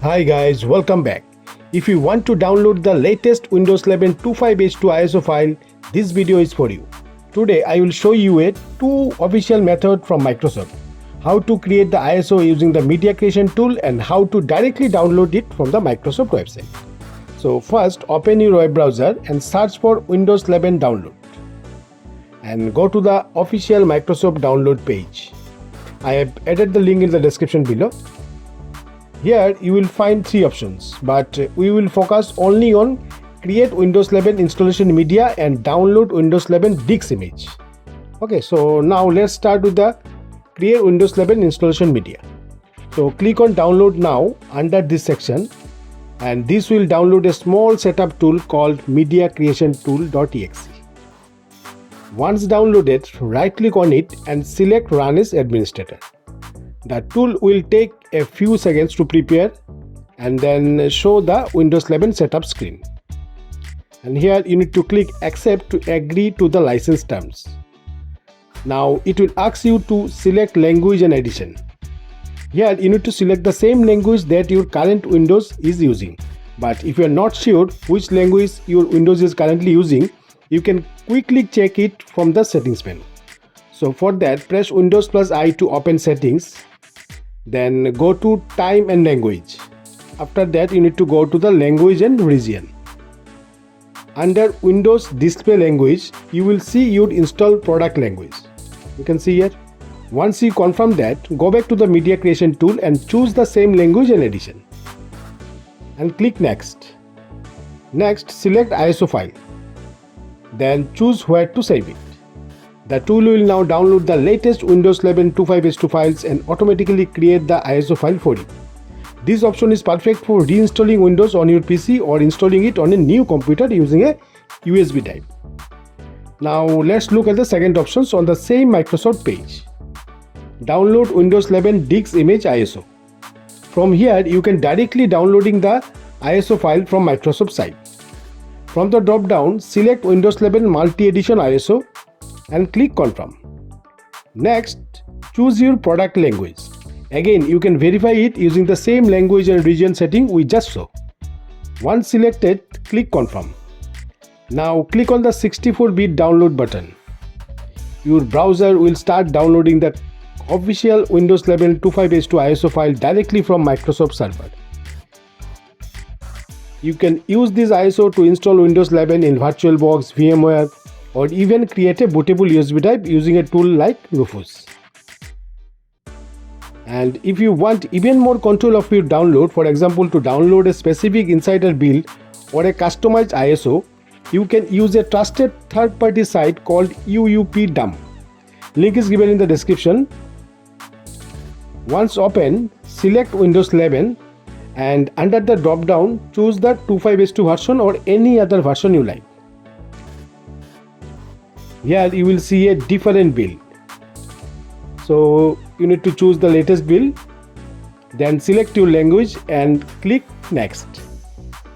Hi guys, welcome back. If you want to download the latest Windows 11 25H2 ISO file, this video is for you. Today I will show you two official methods from Microsoft. How to create the ISO using the media creation tool and how to directly download it from the Microsoft website. So first open your web browser and search for Windows 11 download. And go to the official Microsoft download page. I have added the link in the description below. Here you will find three options, but we will focus only on create Windows 11 installation media and download Windows 11 disk image. Okay, so now let's start with the create Windows 11 installation media. So click on download now under this section, and this will download a small setup tool called media creation tool.exe. Once downloaded, right click on it and select run as administrator. The tool will take a few seconds to prepare and then show the Windows 11 setup screen. And here you need to click accept to agree to the license terms. Now it will ask you to select language and edition. Here you need to select the same language that your current Windows is using. But if you are not sure which language your Windows is currently using, you can quickly check it from the settings menu. So for that, press Windows plus I to open settings. Then go to time and language. After that you need to go to the language and region. Under Windows display language you will see your installed product language. You can see here. Once you confirm that, go back to the media creation tool and choose the same language and edition. And click next. Next select ISO file. Then choose where to save it. The tool will now download the latest Windows 11 25H2 files and automatically create the ISO file for you. This option is perfect for reinstalling Windows on your PC or installing it on a new computer using a USB drive. Now let's look at the second options on the same Microsoft page. Download Windows 11 disk image ISO. From here you can directly downloading the ISO file from Microsoft site. From the drop down, select Windows 11 multi-edition ISO and click confirm. Next, choose your product language. Again, you can verify it using the same language and region setting we just saw. Once selected, click confirm. Now click on the 64-bit download button. Your browser will start downloading the official Windows 11 25H2 ISO file directly from Microsoft server. You can use this ISO to install Windows 11 in VirtualBox, VMware, or even create a bootable USB drive using a tool like Rufus. And if you want even more control of your download, for example to download a specific insider build or a customized ISO, you can use a trusted third-party site called UUP-Dump. Link is given in the description. Once open, select Windows 11 and under the drop down choose the 25H2 version or any other version you like. Here you will see a different build. So you need to choose the latest build, then select your language and click next.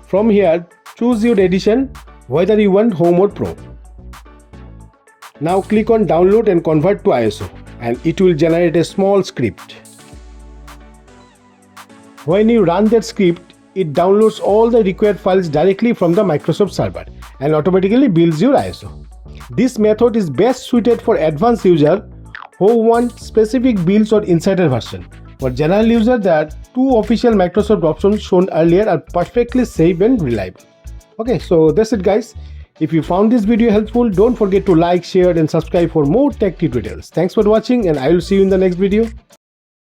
From here choose your edition, whether you want Home or Pro. Now click on download and convert to ISO and it will generate a small script. When you run that script, it downloads all the required files directly from the Microsoft server and automatically builds your ISO. This method is best suited for advanced users who want specific builds or insider version. For general users, there are two official Microsoft options shown earlier are perfectly safe and reliable. Okay, so that's it guys. If you found this video helpful, don't forget to like, share and subscribe for more tech tutorials. Thanks for watching and I will see you in the next video.